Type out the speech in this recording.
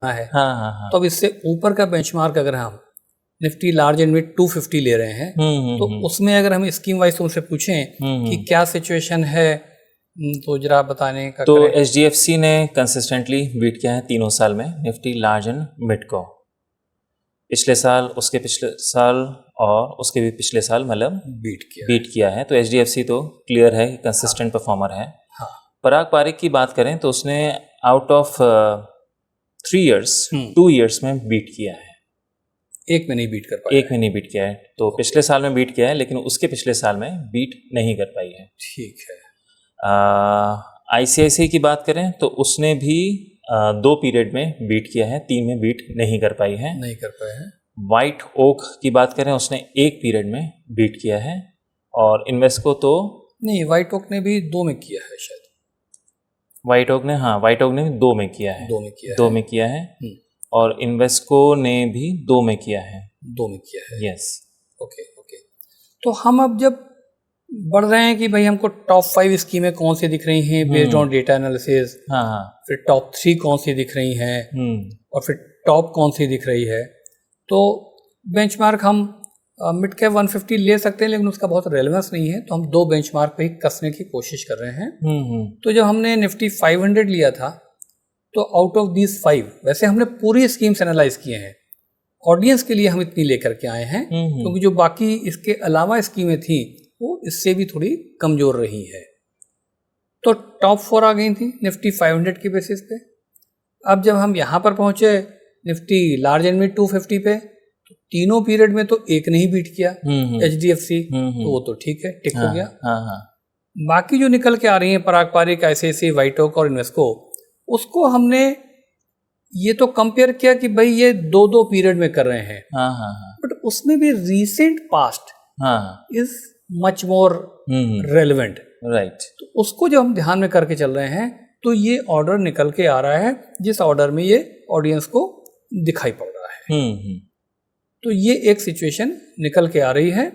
है। हाँ हाँ हाँ। तो अब इससे ऊपर का बेंचमार्क अगर हम निफ्टी लार्ज एंड मिड 250 ले रहे हैं तो उसमें अगर हम स्कीम वाइज तुमसे पूछें कि क्या सिचुएशन है, तो जरा बताने का तो करें। HDFC ने कंसिस्टेंटली बीट किया है 3 साल में निफ्टी लार्ज एंड मिड को। पिछले साल, उसके पिछले साल और उसके भी पिछले साल मतलब बीट किया है। तो HDFC तो क्लियर है कि कंसिस्टेंट परफॉर्मर है। हाँ। पराग पारिक की बात करें तो उसने आउट ऑफ 3 इयर्स 2 इयर्स में बीट किया है। एक में नहीं बीट कर पाया। एक में नहीं बीट किया है। तो पिछले साल में बीट किया है लेकिन उसके पिछले साल में बीट नहीं कर पाई है। ठीक है। ICICI की बात करें तो उसने भी 2 पीरियड में बीट किया है, 3 में बीट नहीं कर पाई है। नहीं कर पाए हैं। व्हाइट ओक की बात करें उसने 1 पीरियड में बीट किया है। और इन्वेस्को तो नहीं, व्हाइट ओक ने भी 2 में किया है शायद। व्हाइट ओक ने 2 में किया है। 2 में किया है। और इन्वेस्को ने भी 2 में किया है। 2 में किया है। यस। ओके। तो हम अब जब बढ़ रहे हैं कि भाई हमको टॉप 5 स्कीमें कौन सी दिख रही हैं बेस्ड ऑन डेटा एनालिसिस, फिर टॉप 3 कौन सी दिख रही हैं और फिर टॉप कौन सी दिख रही है, तो बेंचमार्क हम मिड कैप 150 ले सकते हैं लेकिन उसका बहुत रेलेवेंस नहीं है, तो हम 2 बेंचमार्क पे ही कसने की कोशिश कर रहे हैं। तो जब हमने निफ्टी 500 लिया था तो आउट ऑफ दीज 5, वैसे हमने पूरी स्कीम्स एनालाइज किए हैं, ऑडियंस के लिए हम इतनी लेकर के आए हैं क्योंकि जो बाकी इसके अलावा स्कीमें थी वो इससे भी थोड़ी कमजोर रही है। तो टॉप 4 आ गई थी निफ्टी 500 के बेसिस पे। अब जब हम यहाँ पर पहुंचे निफ्टी लार्ज एंड मिड 250 पे, तो तीनों पीरियड में तो एक नहीं बीट किया HDFC, तो वो तो ठीक है, टिक हो गया। बाकी जो निकल के आ रही हैं पराग पारिक, ICICI, व्हाइट ओक और इन्वेस्को, उसको हमने ये तो कंपेयर किया कि भाई ये 2 पीरियड में कर रहे हैं, बट उसमें भी recent past is much more relevant, right. तो उसको जब हम ध्यान में करके चल रहे हैं तो ये ऑर्डर निकल के आ रहा है जिस ऑर्डर में ये ऑडियंस को दिखाई पड़ रहा है। तो ये एक सिचुएशन निकल के आ रही है